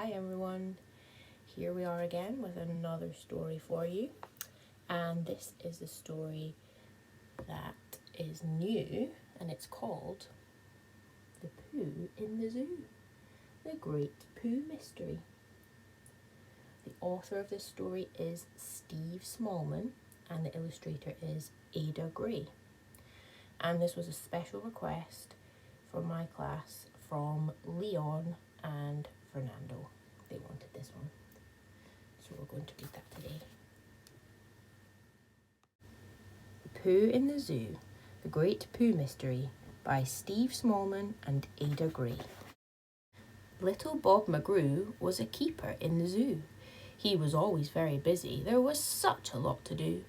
Hi everyone, here we are again with another story for you, and this is a story that is new and it's called The Pooh in the Zoo, The Great Pooh Mystery. The author of this story is Steve Smallman and the illustrator is Ada Gray, and this was a special request from my class from Leon and Fernando. They wanted this one, so we're going to read that today. The Pooh in the Zoo, The Great Pooh Mystery by Steve Smallman and Ada Gray. Little Bob McGrew was a keeper in the zoo. He was always very busy, there was such a lot to do.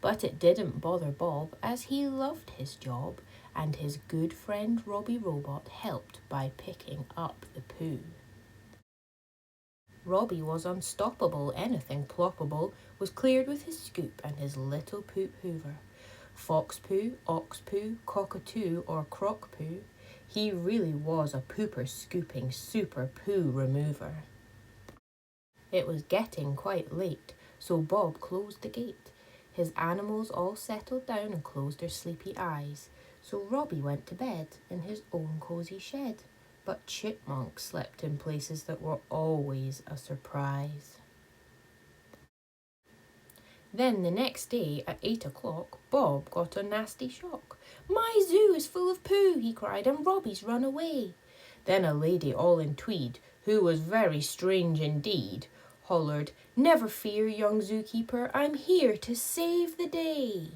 But it didn't bother Bob, as he loved his job, and his good friend Robbie Robot helped by picking up the poo. Robbie was unstoppable, anything ploppable was cleared with his scoop and his little poop hoover. Fox poo, ox poo, cockatoo or crock poo, he really was a pooper scooping super poo remover. It was getting quite late, so Bob closed the gate. His animals all settled down and closed their sleepy eyes, so Robbie went to bed in his own cosy shed. But Chipmunk slept in places that were always a surprise. Then the next day at 8 o'clock, Bob got a nasty shock. "My zoo is full of poo," he cried, "and Robbie's run away." Then a lady all in tweed, who was very strange indeed, hollered, "Never fear, young zookeeper, I'm here to save the day.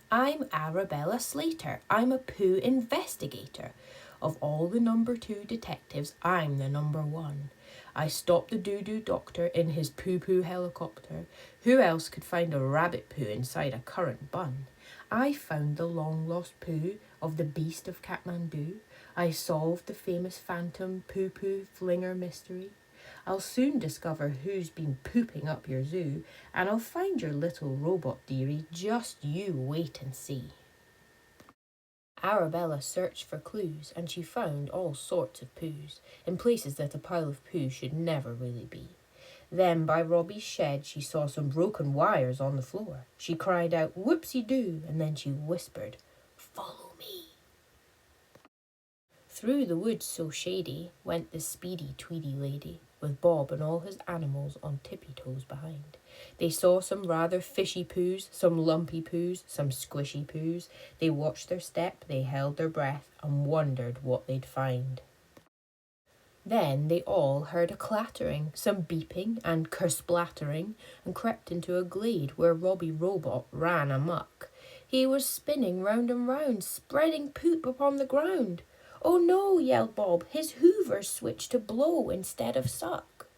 I'm Arabella Slater, I'm a poo investigator. Of all the number 2 detectives, I'm the number 1. I stopped the doo-doo doctor in his poo-poo helicopter. Who else could find a rabbit poo inside a currant bun? I found the long-lost poo of the beast of Kathmandu. I solved the famous phantom poo-poo flinger mystery. I'll soon discover who's been pooping up your zoo, and I'll find your little robot dearie, just you wait and see." Arabella searched for clues, and she found all sorts of poos, in places that a pile of poo should never really be. Then by Robbie's shed she saw some broken wires on the floor. She cried out, "Whoopsie-doo," and then she whispered, "Follow me." Through the woods so shady went the speedy Tweedy lady, with Bob and all his animals on tippy-toes behind. They saw some rather fishy poos, some lumpy poos, some squishy poos. They watched their step, they held their breath, and wondered what they'd find. Then they all heard a clattering, some beeping and kersplattering, and crept into a glade where Robbie Robot ran amuck. He was spinning round and round, spreading poop upon the ground. "Oh no," yelled Bob, "his hoover switched to blow instead of suck."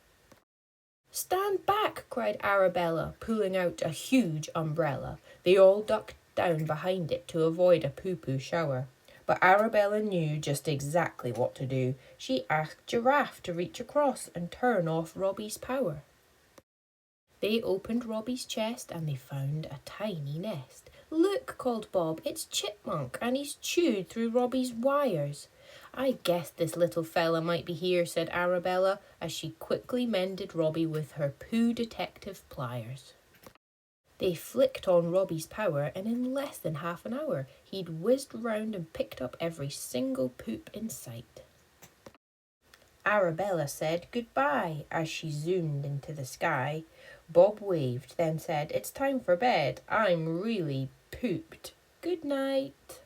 "Stand back," cried Arabella, pulling out a huge umbrella. They all ducked down behind it to avoid a poo-poo shower. But Arabella knew just exactly what to do. She asked Giraffe to reach across and turn off Robbie's power. They opened Robbie's chest and they found a tiny nest. "Look," called Bob, "it's Chipmunk, and he's chewed through Robbie's wires." "I guessed this little fella might be here," said Arabella, as she quickly mended Robbie with her poo detective pliers. They flicked on Robbie's power, and in less than half an hour, he'd whizzed round and picked up every single poop in sight. Arabella said goodbye as she zoomed into the sky. Bob waved, then said, "It's time for bed. I'm really pooped. Good night."